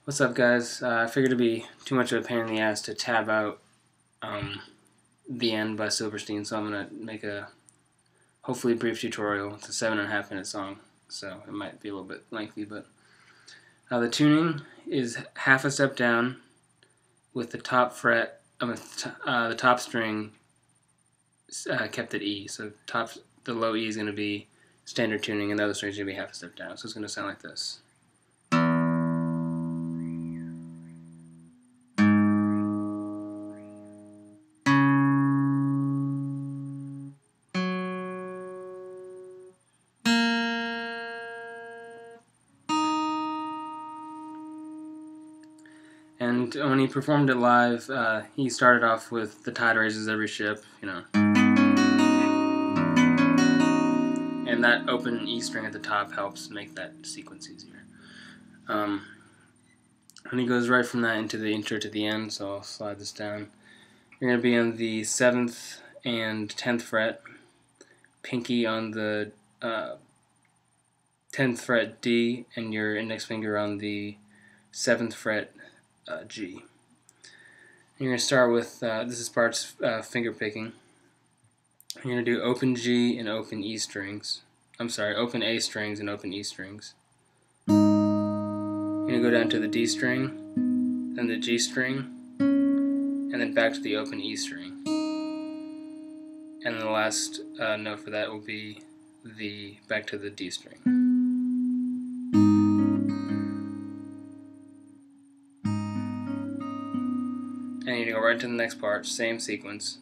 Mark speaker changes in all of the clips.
Speaker 1: What's up, guys? I figured it'd be too much of a pain in the ass to tab out The End by Silverstein, so I'm going to make a hopefully brief tutorial. It's a 7.5-minute song, so it might be a little bit lengthy, but the tuning is half a step down with the top fret, the top string kept at E, so the low E is going to be standard tuning, and the other string is going to be half a step down, so it's going to sound like this. And when he performed it live, he started off with "The Tide Raises Every Ship," and that open E string at the top helps make that sequence easier. And he goes right from that into the intro to the end, so I'll slide this down. You're going to be on the 7th and 10th fret, pinky on the 10th fret D, and your index finger on the 7th fret G. You're going to start with, this is parts finger picking. You're going to do open G and open E strings. Open A strings and open E strings. You're going to go down to the D string, then the G string, and then back to the open E string. And then the last note for that will be back to the D string. And you go right to the next part, same sequence.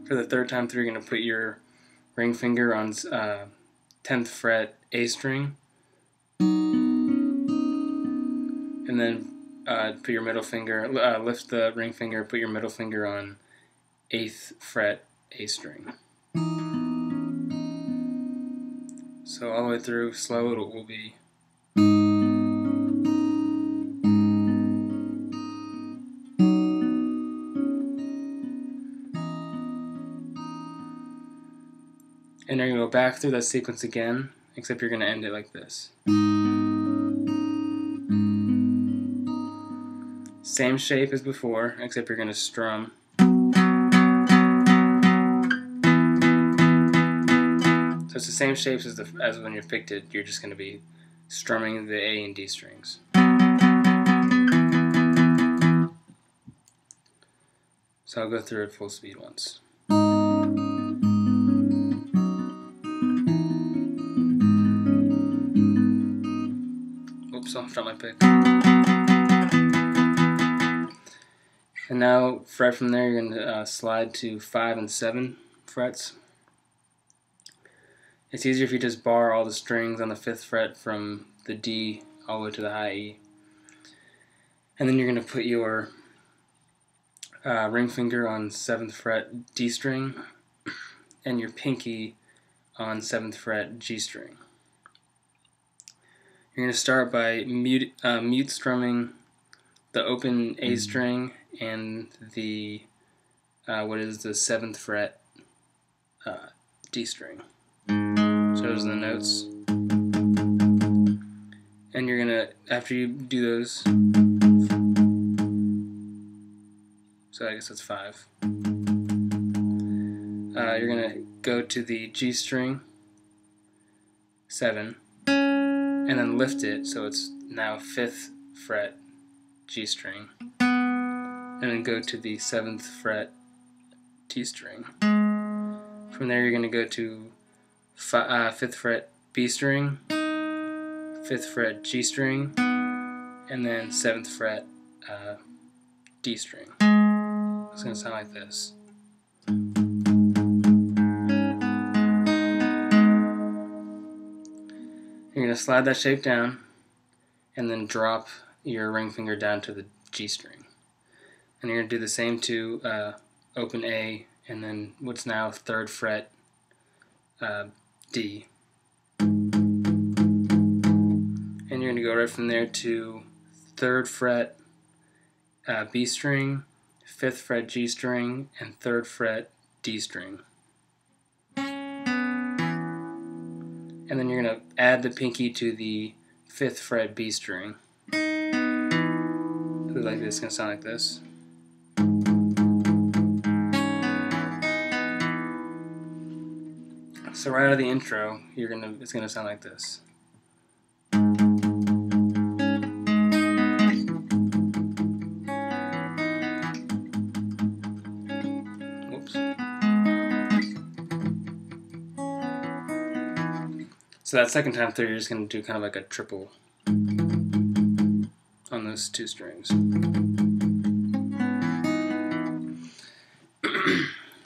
Speaker 1: For the third time through, you're going to put your ring finger on 10th fret A string, and then put your middle finger, lift the ring finger, put your middle finger on 8th fret A string. So all the way through, slow, it will be. And you're going to go back through that sequence again, except you're going to end it like this. Same shape as before, except you're going to strum. So it's the same shapes as when you picked it, you're just going to be strumming the A and D strings. So I'll go through it full speed once. Oops, I'll drop my pick. And now, fret from there, you're going to slide to 5 and 7 frets. It's easier if you just bar all the strings on the 5th fret from the D all the way to the high E. And then you're going to put your ring finger on 7th fret D string and your pinky on 7th fret G string. You're going to start by mute strumming the open A string and the what is the 7th fret D string. So those are the notes. And you're gonna, after you do those, so I guess that's 5. You're gonna go to the G string, 7, and then lift it so it's now 5th fret G string, and then go to the 7th fret D string. From there you're going to go to 5th fret B string, 5th fret G string, and then 7th fret D string. It's going to sound like this. You're going to slide that shape down and then drop your ring finger down to the G string. And you're going to do the same to open A and then what's now 3rd fret D. And you're going to go right from there to 3rd fret B string, 5th fret G string, and 3rd fret D string. And then you're going to add the pinky to the 5th fret B string. Like this, it's gonna sound like this. So right out of the intro, it's gonna sound like this. Whoops. So that second time through, you're just gonna do kind of like a triple on those 2 strings.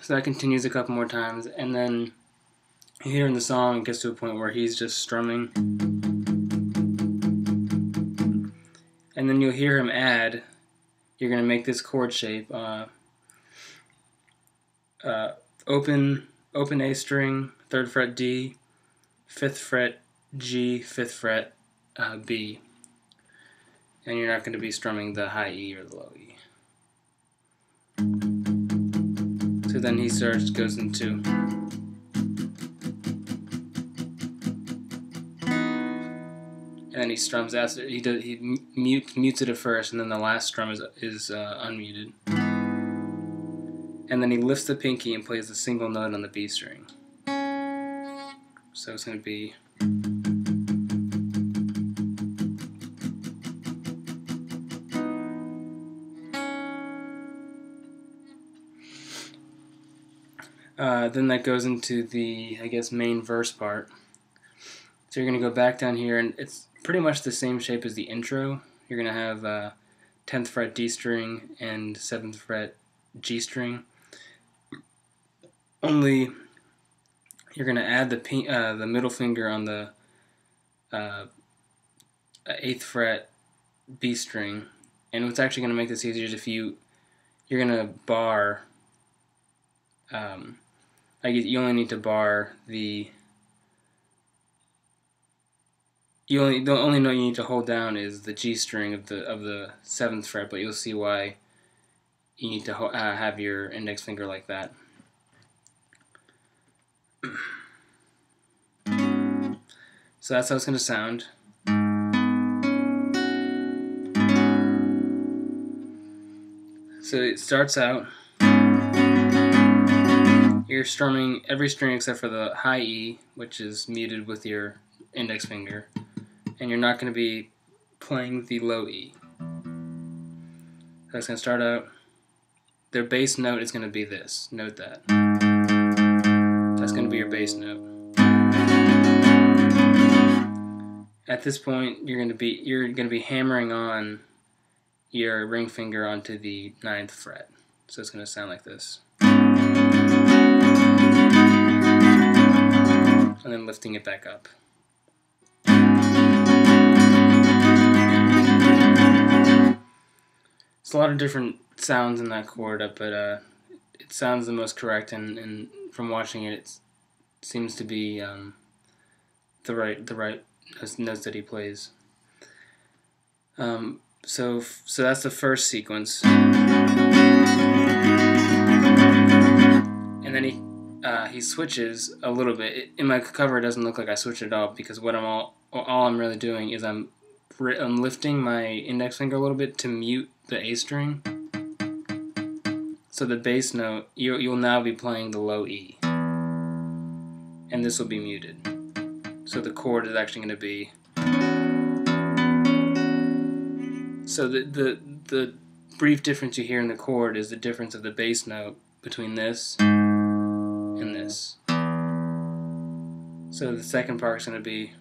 Speaker 1: So that continues a couple more times, and then here in the song, it gets to a point where he's just strumming, and then you'll hear him add. You're going to make this chord shape: open A string, 3rd fret D, 5th fret G, 5th fret B, and you're not going to be strumming the high E or the low E. So then he goes into. And then he strums after. He mutes it at first, and then the last strum is unmuted. And then he lifts the pinky and plays a single note on the B string. So it's going to be. Then that goes into the, I guess, main verse part. So you're going to go back down here, and it's pretty much the same shape as the intro. You're going to have 10th fret D string and 7th fret G string. Only you're going to add the middle finger on the 8th fret B string. And what's actually going to make this easier is if you're going to bar. You only need to bar the. The only note you need to hold down is the G string of the 7th fret, but you'll see why you need to have your index finger like that. So that's how it's going to sound. So it starts out. You're strumming every string except for the high E, which is muted with your index finger. And you're not going to be playing the low E. So it's going to start out. Their bass note is going to be this. Note that. That's going to be your bass note. At this point, you're going to be hammering on your ring finger onto the 9th fret. So it's going to sound like this. And then lifting it back up. It's a lot of different sounds in that chord, but it sounds the most correct, and from watching it, it seems to be the right notes that he plays. So that's the first sequence, and then he switches a little bit. In my cover, it doesn't look like I switch at all, because what all I'm really doing is I'm lifting my index finger a little bit to mute the A string. So the bass note, you'll now be playing the low E, and this will be muted. So the chord is actually going to be. So the brief difference you hear in the chord is the difference of the bass note between this and this. So the second part is going to be.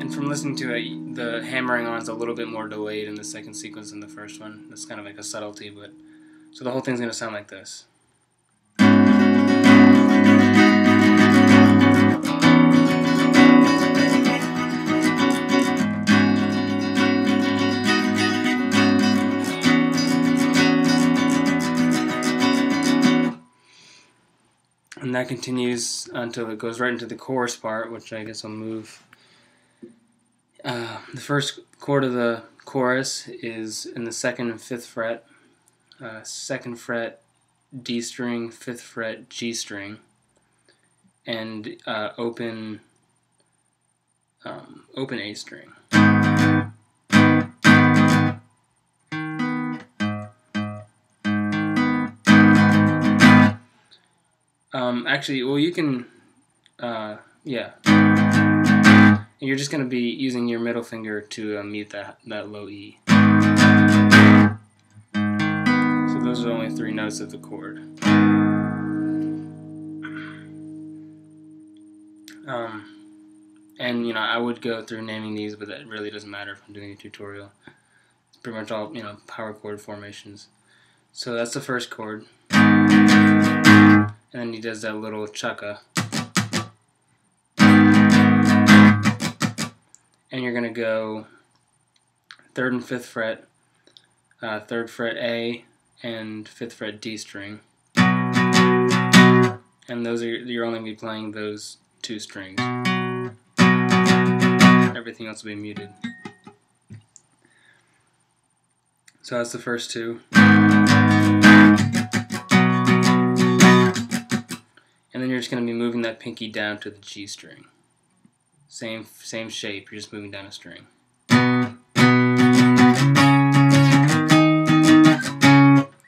Speaker 1: And from listening to it, the hammering on is a little bit more delayed in the second sequence than the first one. That's kind of like a subtlety, but so the whole thing's going to sound like this. And that continues until it goes right into the chorus part, which I guess I'll move. The first chord of the chorus is in the 2nd and 5th fret, 2nd fret D string, 5th fret G string, and open A string. Actually, well, you can, yeah. And you're just going to be using your middle finger to mute that low E. So those are only 3 notes of the chord. And you know, I would go through naming these, but that really doesn't matter if I'm doing a tutorial. It's pretty much all, you know, power chord formations. So that's the first chord. And then he does that little chukka. And you're going to go 3rd and 5th fret, 3rd fret A, and 5th fret D string. And those are, you're only going to be playing those 2 strings. Everything else will be muted. So that's the first 2. And then you're just going to be moving that pinky down to the G string. Same shape, you're just moving down a string.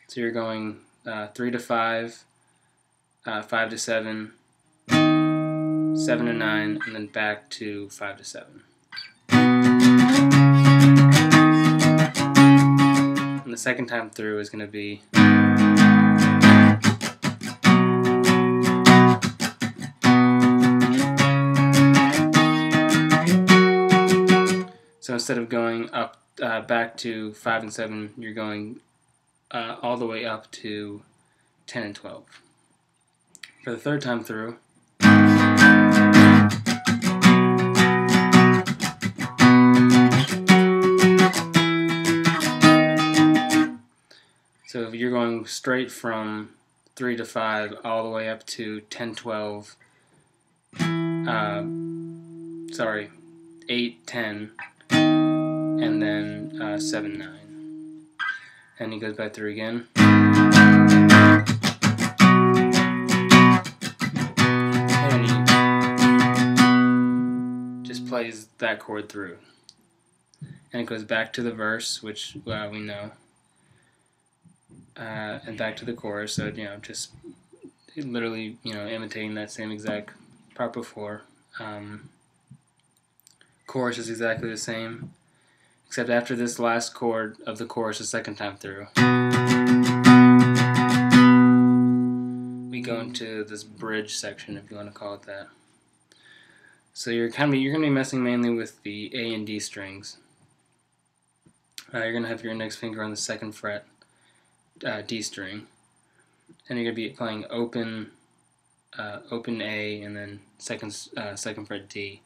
Speaker 1: So you're going 3 to 5, 5 to 7, 7 to 9, and then back to 5 to 7. And the second time through is going to be so instead of going up back to 5 and 7, you're going all the way up to 10 and 12. For the third time through, so if you're going straight from 3 to 5 all the way up to 10, 12, 8, 10, and then 7, 9. And he goes back through again. And he just plays that chord through. And it goes back to the verse, which we know. And back to the chorus, so, you know, just literally, you know, imitating that same exact part before. Chorus is exactly the same, except after this last chord of the chorus the second time through, we go into this bridge section, if you want to call it that. So you're going to be messing mainly with the A and D strings. You're going to have your index finger on the 2nd fret, D string, and you're going to be playing open A, and then second fret D.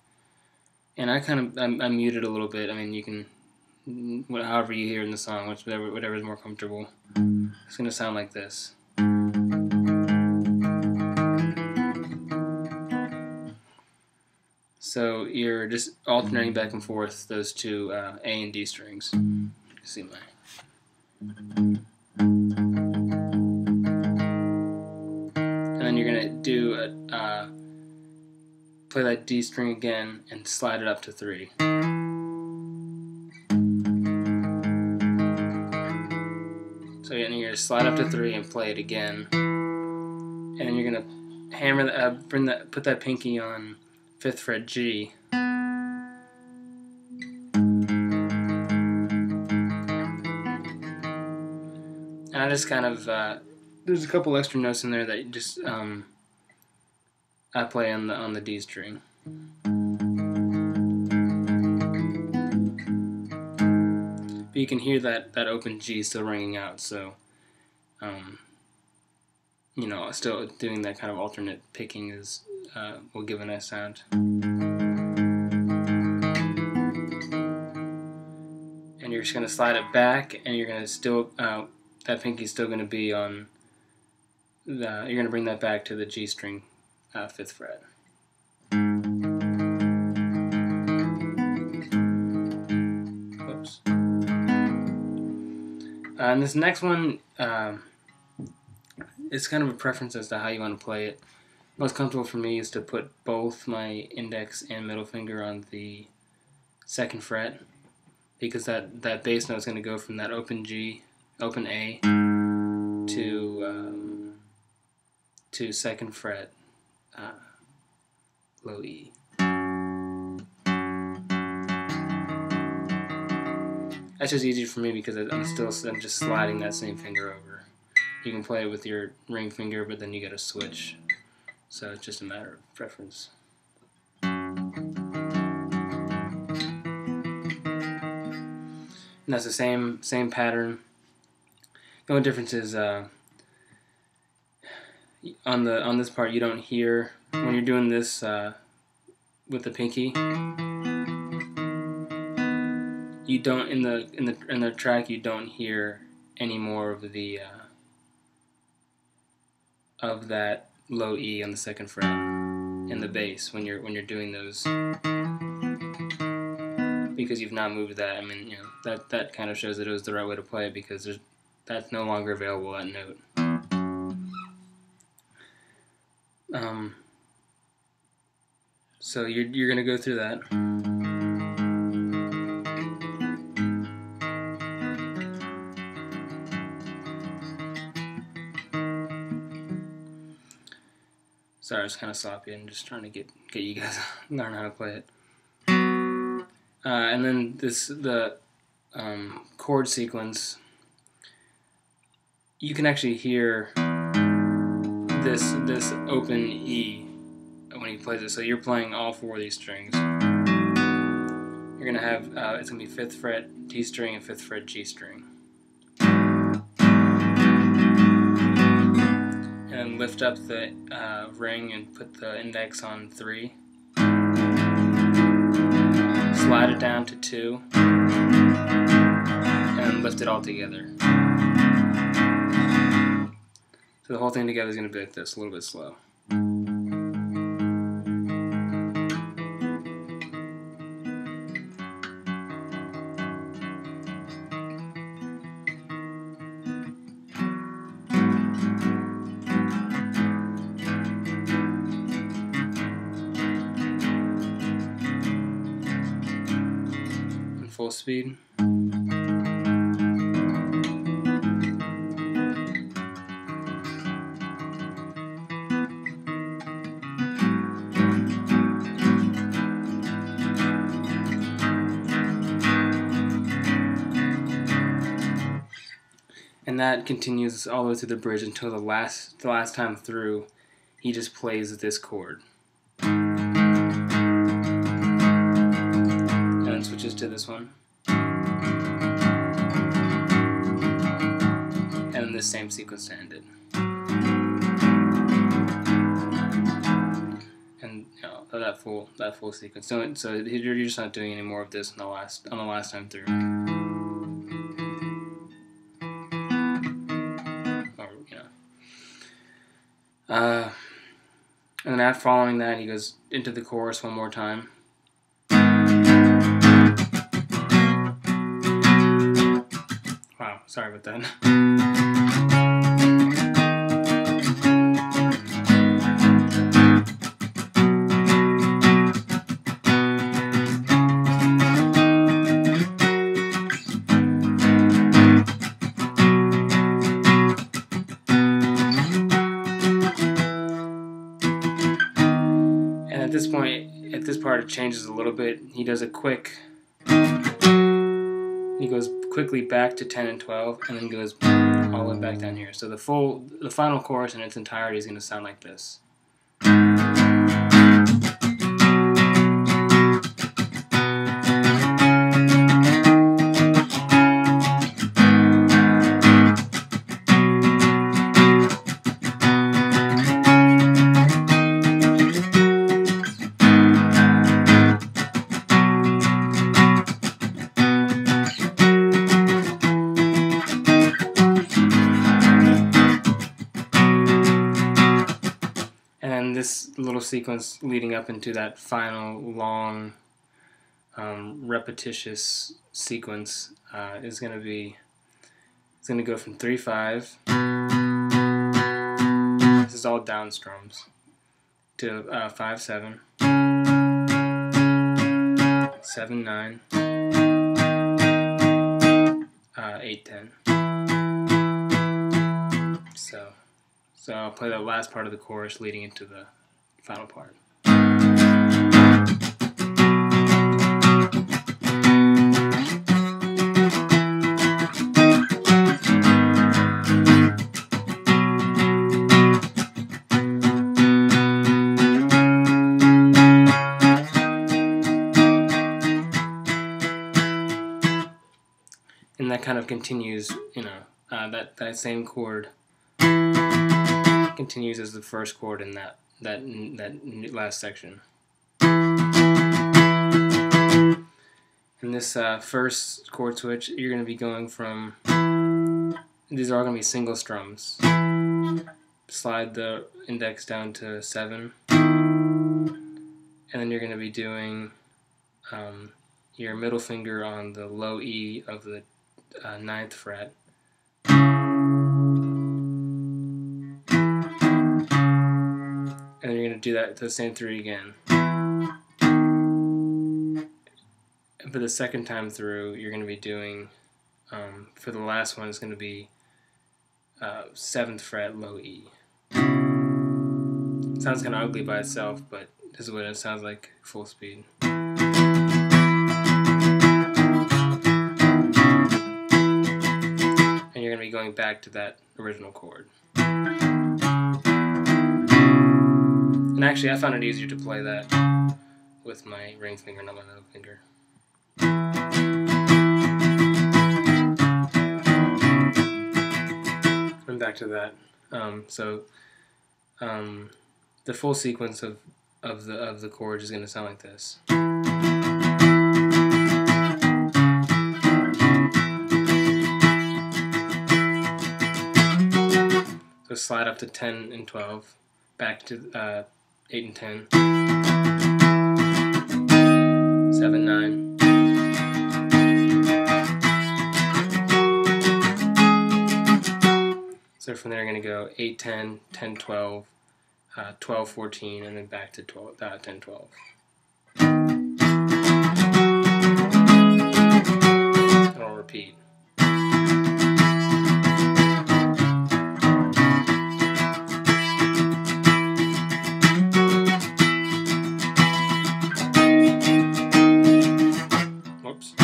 Speaker 1: And I muted a little bit. I mean, you can, however you hear in the song, whatever is more comfortable. It's going to sound like this. So you're just alternating back and forth those 2 A and D strings. You can see my. And then you're going to do play that D string again and slide it up to 3. So you're going to slide up to 3 and play it again. And then you're going to hammer put that pinky on 5th fret G. And I just kind of there's a couple extra notes in there that you just I play on the D string. But you can hear that open G still ringing out, so you know, still doing that kind of alternate picking is will give a nice sound. And you're just going to slide it back, and you're going to still that pinky's still going to be on you're going to bring that back to the G string, 5th fret. Whoops. And this next one, it's kind of a preference as to how you want to play it. most comfortable for me is to put both my index and middle finger on the 2nd fret, because that bass note is going to go from that open G, open A, to 2nd fret low E. That's just easier for me because I'm just sliding that same finger over. You can play it with your ring finger, but then you got to switch. So it's just a matter of preference. And that's the same pattern. The only difference is on this part you don't hear when you're doing this with the pinky. You don't in the track you don't hear any more of the of that low E on the 2nd fret in the bass when you're doing those, because you've not moved that. I mean, you know, that kind of shows that it was the right way to play it, because that's no longer available, that note. So you're gonna go through that. Sorry, it's kind of sloppy. I'm just trying to get you guys learn how to play it. And then the chord sequence. You can actually hear this open E when he plays it. So you're playing all 4 of these strings. You're gonna have it's gonna be 5th fret D string and 5th fret G string. And lift up the ring and put the index on 3. Slide it down to 2. And lift it all together. So the whole thing together is going to be like this, a little bit slow. Full speed. And that continues all the way through the bridge until the last time through, he just plays this chord. And then switches to this one. And then this same sequence to end it. And you know, that full sequence. So you're just not doing any more of this on the last time through. And then after following that, he goes into the chorus one more time. Wow, sorry about that. At this part, it changes a little bit. He does a quick. He goes quickly back to 10 and 12, and then goes all the way back down here. So the final chorus in its entirety is going to sound like this. This little sequence leading up into that final long repetitious sequence is going to go from 3/5. This is all down strums. to 5-7, 7-9, 8-10. So I'll play the last part of the chorus leading into the final part. And that kind of continues, that same chord continues as the first chord in that last section. In this first chord switch, you're going to be going from, these are all going to be single strums. Slide the index down to 7, and then you're going to be doing your middle finger on the low E of the 9th fret, and then you're going to do that the same 3 again. And for the second time through, you're going to be doing, for the last one, it's going to be 7th fret, low E. It sounds kind of ugly by itself, but this is what it sounds like full speed. And you're going to be going back to that original chord. And actually, I found it easier to play that with my ring finger, not my middle finger. And back to that. The full sequence of the chords is going to sound like this. So slide up to 10 and 12, back to 8 and 10, 7, 9. So from there, I'm going to go 8, 10, 10, 12, 12, 14, and then back to 12, 10, 12. And I'll repeat. Whoops.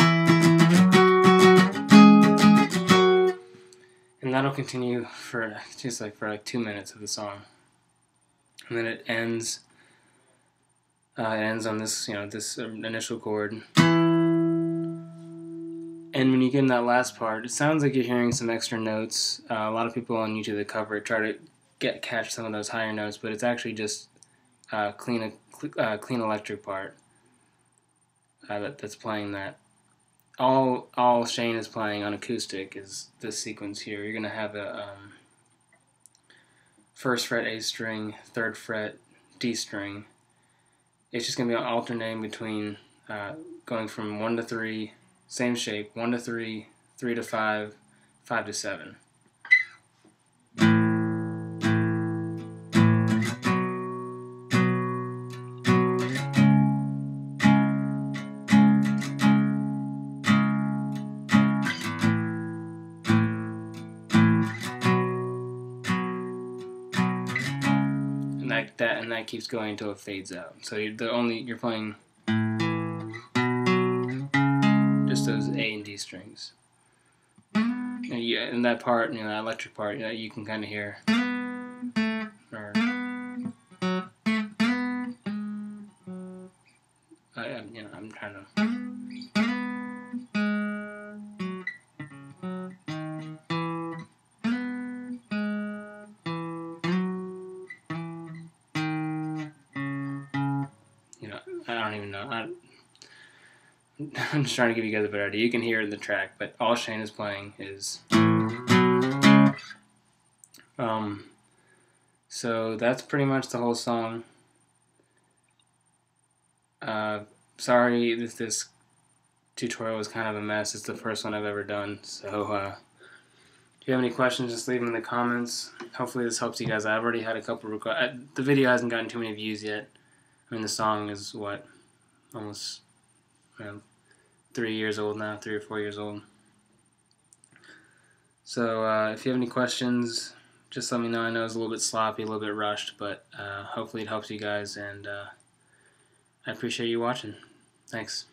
Speaker 1: And that'll continue for just like 2 minutes of the song. And then it ends. It ends on this, this initial chord. And when you get in that last part, it sounds like you're hearing some extra notes. A lot of people on YouTube that cover it try to catch some of those higher notes, but it's actually just clean electric part that's playing that. All Shane is playing on acoustic is this sequence here. You're gonna have a 1st fret A string, 3rd fret D string. It's just going to be alternating between going from 1 to 3, same shape, 1 to 3, 3 to 5, 5 to 7. And that keeps going until it fades out. So you're playing just those A and D strings. And that part, that electric part, you can kind of hear. I'm trying to. I don't even know. I'm just trying to give you guys a better idea. You can hear it in the track, but all Shane is playing is. So that's pretty much the whole song. Sorry if this tutorial was kind of a mess. It's the first one I've ever done, so If you have any questions, just leave them in the comments. Hopefully this helps you guys. I've already had a couple requests. The video hasn't gotten too many views yet. I mean, the song is, what, almost 3 years old now, 3 or 4 years old. So if you have any questions, just let me know. I know it's a little bit sloppy, a little bit rushed, but hopefully it helps you guys, and I appreciate you watching. Thanks.